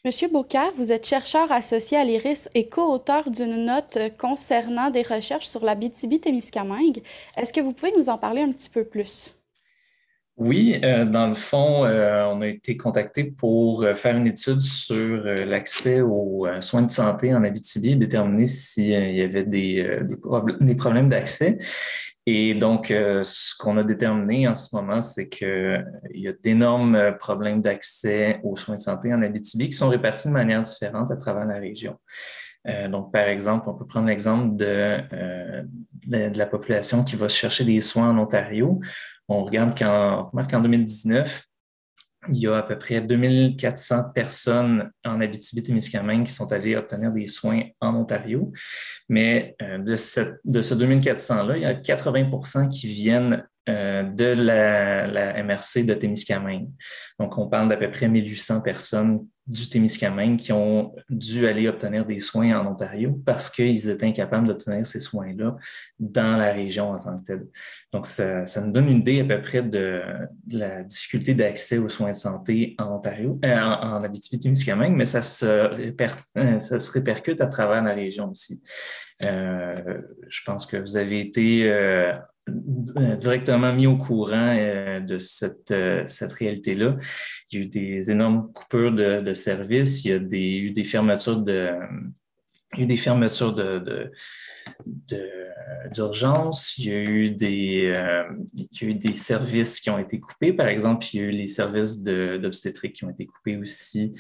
Monsieur Beaucaire, vous êtes chercheur associé à l'IRIS et co-auteur d'une note concernant des recherches sur la Abitibi-Témiscamingue. Est-ce que vous pouvez nous en parler un petit peu plus? Oui, dans le fond, on a été contacté pour faire une étude sur l'accès aux soins de santé en Abitibi, déterminer s'il y avait des problèmes d'accès. Et donc, ce qu'on a déterminé en ce moment, c'est qu'il y a d'énormes problèmes d'accès aux soins de santé en Abitibi qui sont répartis de manière différente à travers la région. Donc, par exemple, on peut prendre l'exemple de la population qui va chercher des soins en Ontario. On remarque qu'en 2019, il y a à peu près 2400 personnes en Abitibi-Témiscamingue qui sont allées obtenir des soins en Ontario. Mais de ce 2400-là, il y a 80 qui viennent de la MRC de Témiscamingue. Donc, on parle d'à peu près 1800 personnes du Témiscamingue qui ont dû aller obtenir des soins en Ontario parce qu'ils étaient incapables d'obtenir ces soins-là dans la région en tant que telle. Donc, ça nous donne une idée à peu près de la difficulté d'accès aux soins de santé en Ontario, en Abitibi-Témiscamingue, mais ça se répercute à travers la région aussi. Je pense que vous avez été directement mis au courant de cette réalité-là. Il y a eu des énormes coupures de services, eu des fermetures il y a eu des fermetures d'urgence, il y a eu des services qui ont été coupés. Par exemple, il y a eu les services d'obstétrique qui ont été coupés aussi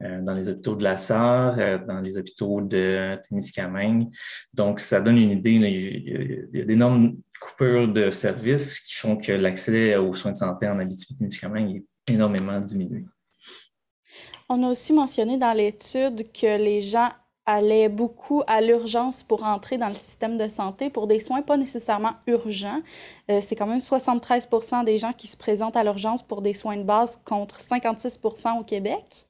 dans les hôpitaux de la Sarre, dans les hôpitaux de Témiscamingue. Donc, ça donne une idée. Là, il y a d'énormes coupures de services qui font que l'accès aux soins de santé en Abitibi-Témiscamingue est énormément diminué. On a aussi mentionné dans l'étude que les gens allaient beaucoup à l'urgence pour entrer dans le système de santé pour des soins pas nécessairement urgents. C'est quand même 73 des gens qui se présentent à l'urgence pour des soins de base contre 56 au Québec.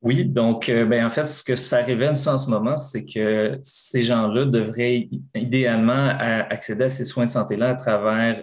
Oui, donc ben, en fait, ce que ça révèle ça en ce moment, c'est que ces gens-là devraient idéalement accéder à ces soins de santé-là à travers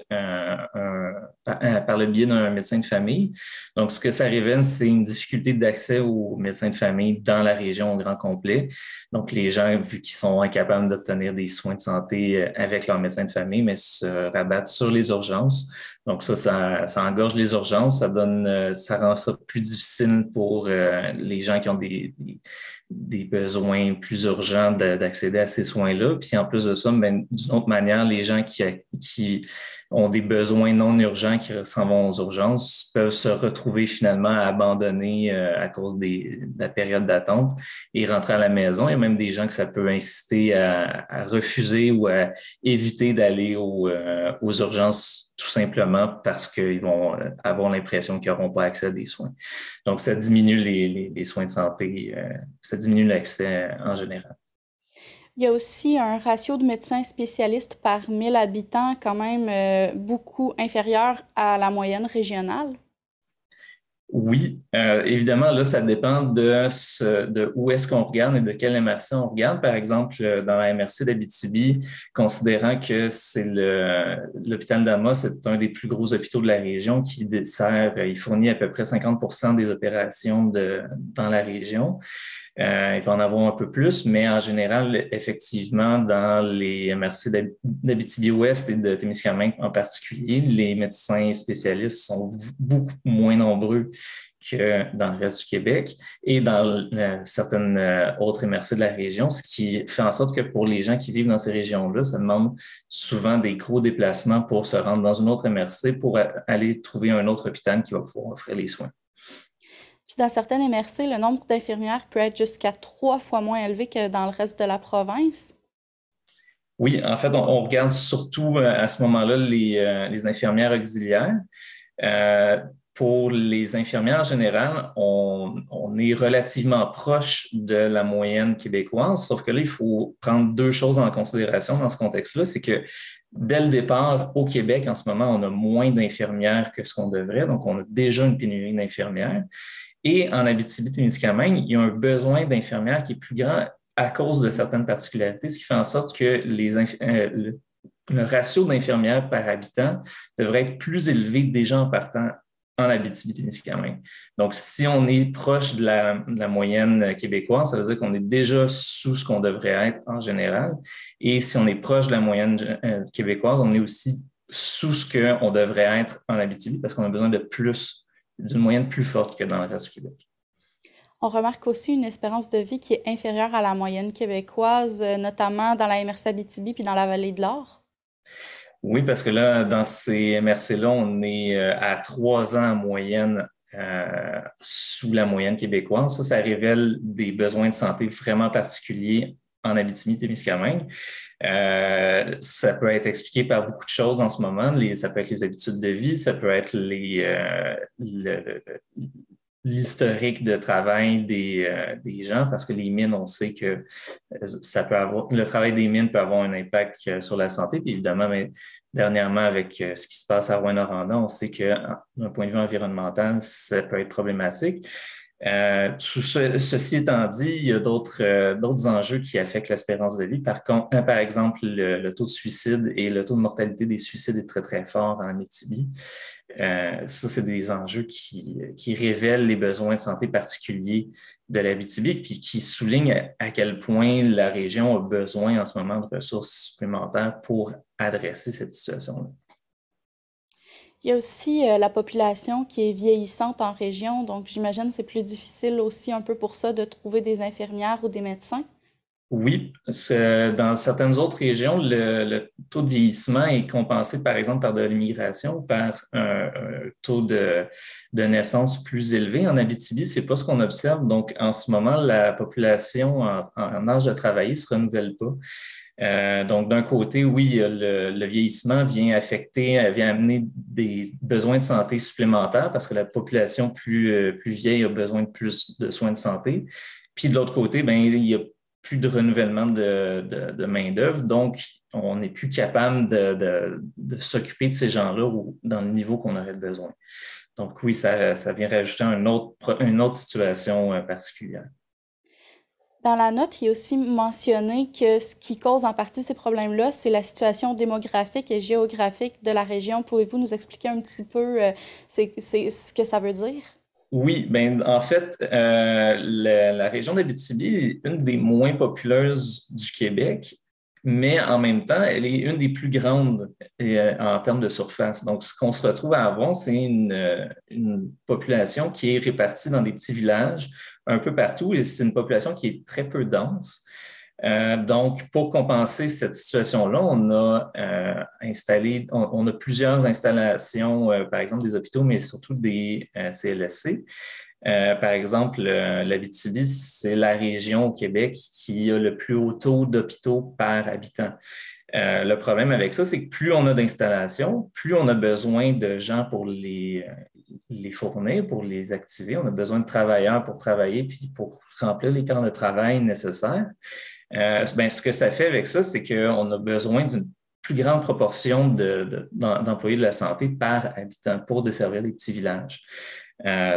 par le biais d'un médecin de famille. Donc, ce que ça révèle, c'est une difficulté d'accès aux médecins de famille dans la région au grand complet. Donc, les gens, vu qu'ils sont incapables d'obtenir des soins de santé avec leur médecin de famille, mais se rabattent sur les urgences. Donc ça engorge les urgences, ça rend ça plus difficile pour les gens qui ont des besoins plus urgents d'accéder à ces soins-là. Puis en plus de ça, ben, d'une autre manière, les gens qui ont des besoins non urgents qui s'en vont aux urgences peuvent se retrouver finalement abandonnés à cause de la période d'attente et rentrer à la maison. Il y a même des gens que ça peut inciter à refuser ou à éviter d'aller aux urgences tout simplement parce qu'ils vont avoir l'impression qu'ils n'auront pas accès à des soins. Donc, ça diminue les soins de santé, ça diminue l'accès en général. Il y a aussi un ratio de médecins spécialistes par 1000 habitants quand même beaucoup inférieur à la moyenne régionale. Oui, évidemment, là, ça dépend de où est-ce qu'on regarde et de quelle MRC on regarde. Par exemple, dans la MRC d'Abitibi, considérant que l'hôpital d'Amos, c'est un des plus gros hôpitaux de la région qui dessert, il fournit à peu près 50 des opérations dans la région. Il va en avoir un peu plus, mais en général, effectivement, dans les MRC d'Abitibi-Ouest et de Témiscamingue en particulier, les médecins spécialistes sont beaucoup moins nombreux que dans le reste du Québec et dans certaines autres MRC de la région, ce qui fait en sorte que pour les gens qui vivent dans ces régions-là, ça demande souvent des gros déplacements pour se rendre dans une autre MRC pour aller trouver un autre hôpital qui va pouvoir offrir les soins. Puis dans certaines MRC, le nombre d'infirmières peut être jusqu'à 3 fois moins élevé que dans le reste de la province. Oui, en fait, on regarde surtout à ce moment-là les infirmières auxiliaires. Euh, pour les infirmières en général, on est relativement proche de la moyenne québécoise, sauf que là, il faut prendre deux choses en considération dans ce contexte-là. C'est que dès le départ, au Québec, en ce moment, on a moins d'infirmières que ce qu'on devrait. Donc, on a déjà une pénurie d'infirmières. Et en Abitibi-Témiscamingue, il y a un besoin d'infirmières qui est plus grand à cause de certaines particularités, ce qui fait en sorte que le ratio d'infirmières par habitant devrait être plus élevé déjà en partant en Abitibi-Témiscamingue. Donc, si on est proche de la moyenne québécoise, ça veut dire qu'on est déjà sous ce qu'on devrait être en général. Et si on est proche de la moyenne québécoise, on est aussi sous ce qu'on devrait être en Abitibi parce qu'on a besoin d'une moyenne plus forte que dans le reste du Québec. On remarque aussi une espérance de vie qui est inférieure à la moyenne québécoise, notamment dans la MRC Abitibi puis dans la vallée de l'Or. Oui, parce que là, dans ces MRC-là, on est à 3 ans en moyenne sous la moyenne québécoise. Ça révèle des besoins de santé vraiment particuliers en Abitibi-Témiscamingue. Ça peut être expliqué par beaucoup de choses en ce moment. Ça peut être les habitudes de vie, ça peut être l'historique de travail des gens, parce que les mines, on sait que le travail des mines peut avoir un impact sur la santé. Puis évidemment, mais dernièrement, avec ce qui se passe à Rouyn-Noranda, on sait que d'un point de vue environnemental, ça peut être problématique. Ceci étant dit, il y a d'autres enjeux qui affectent l'espérance de vie. Par exemple, le taux de suicide et le taux de mortalité des suicides est très, très fort en Abitibi. C'est des enjeux qui révèlent les besoins de santé particuliers de l'Abitibi puis qui soulignent à quel point la région a besoin en ce moment de ressources supplémentaires pour adresser cette situation-là. Il y a aussi la population qui est vieillissante en région, donc j'imagine que c'est plus difficile aussi un peu pour ça de trouver des infirmières ou des médecins. Oui, dans certaines autres régions, le taux de vieillissement est compensé, par exemple, par de l'immigration, par un taux de naissance plus élevé. En Abitibi, c'est pas ce qu'on observe. Donc, en ce moment, la population en âge de travailler se renouvelle pas. Donc, d'un côté, oui, le vieillissement vient amener des besoins de santé supplémentaires parce que la population plus vieille a besoin de plus de soins de santé. Puis de l'autre côté, ben, il y a plus de renouvellement de main-d'œuvre. Donc, on n'est plus capable de s'occuper de ces gens-là dans le niveau qu'on aurait besoin. Donc, oui, ça vient rajouter une autre situation particulière. Dans la note, il est aussi mentionné que ce qui cause en partie ces problèmes-là, c'est la situation démographique et géographique de la région. Pouvez-vous nous expliquer un petit peu c'est ce que ça veut dire? Oui, ben en fait, la région d'Abitibi est une des moins populeuses du Québec, mais en même temps, elle est une des plus grandes en termes de surface. Donc, ce qu'on se retrouve à avoir, c'est une population qui est répartie dans des petits villages un peu partout et c'est une population qui est très peu dense. Donc, pour compenser cette situation-là, on a on a plusieurs installations, par exemple des hôpitaux, mais surtout des CLSC. Par exemple, l'Abitibi, c'est la région au Québec qui a le plus haut taux d'hôpitaux par habitant. Le problème avec ça, c'est que plus on a d'installations, plus on a besoin de gens pour les fournir, pour les activer. On a besoin de travailleurs pour travailler puis pour remplir les quarts de travail nécessaires. Ce que ça fait avec ça, c'est qu'on a besoin d'une plus grande proportion d'employés de la santé par habitant pour desservir les petits villages.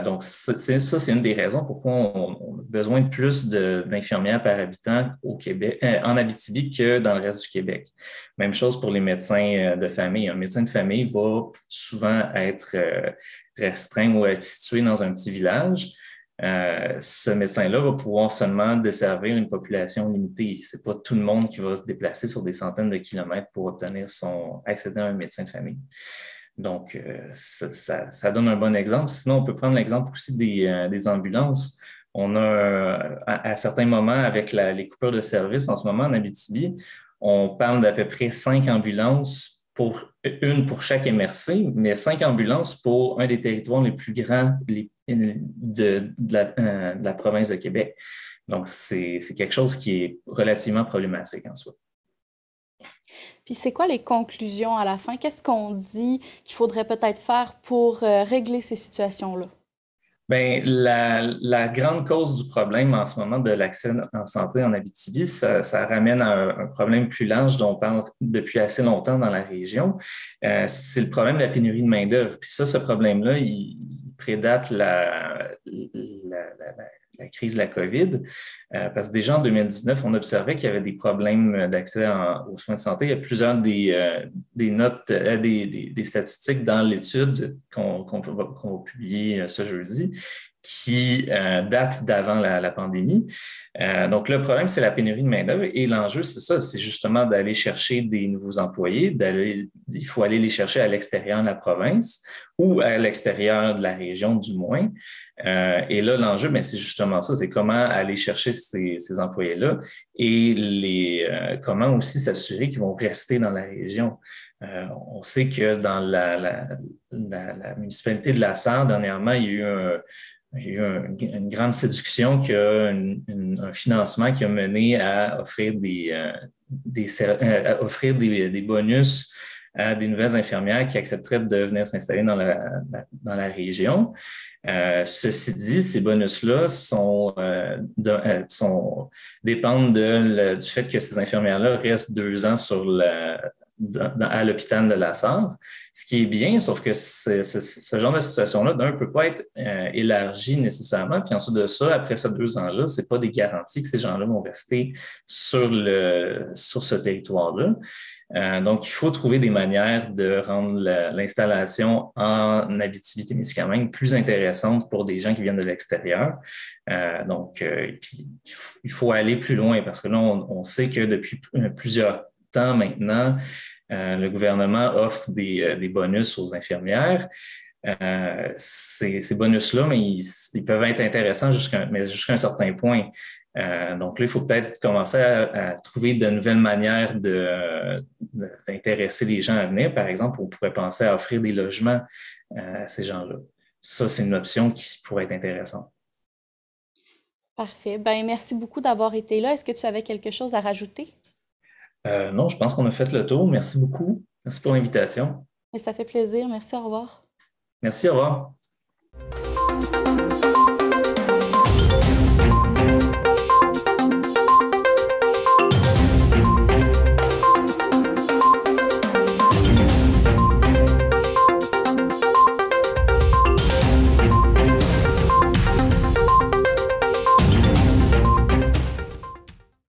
Donc, c'est une des raisons pourquoi on a besoin de plus d'infirmières par habitant au Québec, en Abitibi que dans le reste du Québec. Même chose pour les médecins de famille. Un médecin de famille va souvent être restreint ou être situé dans un petit village. Ce médecin-là va pouvoir seulement desservir une population limitée. Ce n'est pas tout le monde qui va se déplacer sur des centaines de kilomètres pour accéder à un médecin de famille. Donc, ça donne un bon exemple. Sinon, on peut prendre l'exemple aussi des ambulances. On a, à certains moments, avec les coupures de service en ce moment en Abitibi, on parle d'à peu près 5 ambulances une pour chaque MRC, mais 5 ambulances pour un des territoires les plus grands de la province de Québec. Donc, c'est quelque chose qui est relativement problématique en soi. Puis c'est quoi les conclusions à la fin? Qu'est-ce qu'on dit qu'il faudrait peut-être faire pour régler ces situations-là? Bien, la grande cause du problème en ce moment de l'accès en santé en Abitibi, ça ramène à un problème plus large dont on parle depuis assez longtemps dans la région. C'est le problème de la pénurie de main-d'œuvre. Puis ça, ce problème-là, il prédate la crise de la COVID, parce que déjà en 2019, on observait qu'il y avait des problèmes d'accès aux soins de santé. Il y a plusieurs des notes, des statistiques dans l'étude qu'on va publier ce jeudi qui datent d'avant la pandémie. Donc, le problème, c'est la pénurie de main-d'œuvre et l'enjeu, c'est ça, c'est justement d'aller chercher des nouveaux employés, il faut aller les chercher à l'extérieur de la province ou à l'extérieur de la région, du moins. Et là, l'enjeu, ben, c'est justement ça, c'est comment aller chercher ces employés-là et comment aussi s'assurer qu'ils vont rester dans la région. On sait que dans la municipalité de La Sarre, dernièrement, il y a eu une grande séduction qui a un financement qui a mené à offrir des bonus à des nouvelles infirmières qui accepteraient de venir s'installer dans la région. Ceci dit, ces bonus-là dépendent du fait que ces infirmières-là restent 2 ans à l'hôpital de La Sarre, ce qui est bien, sauf que ce genre de situation-là, d'un, ne peut pas être élargi nécessairement. Puis ensuite de ça, après ces 2 ans-là, ce n'est pas des garanties que ces gens-là vont rester sur ce territoire-là. Donc, il faut trouver des manières de rendre l'installation en Abitibi-Témiscamingue plus intéressante pour des gens qui viennent de l'extérieur. Puis, il faut aller plus loin parce que là, on sait que depuis plusieurs temps maintenant, le gouvernement offre des bonus aux infirmières. Ces bonus-là, mais ils peuvent être intéressants jusqu'à un certain point. Donc là, il faut peut-être commencer à trouver de nouvelles manières d'intéresser les gens à venir. Par exemple, on pourrait penser à offrir des logements à ces gens-là. Ça, c'est une option qui pourrait être intéressante. Parfait. Ben, merci beaucoup d'avoir été là. Est-ce que tu avais quelque chose à rajouter? Non, je pense qu'on a fait le tour. Merci beaucoup. Merci pour l'invitation. Mais ça fait plaisir. Merci, au revoir. Merci, au revoir.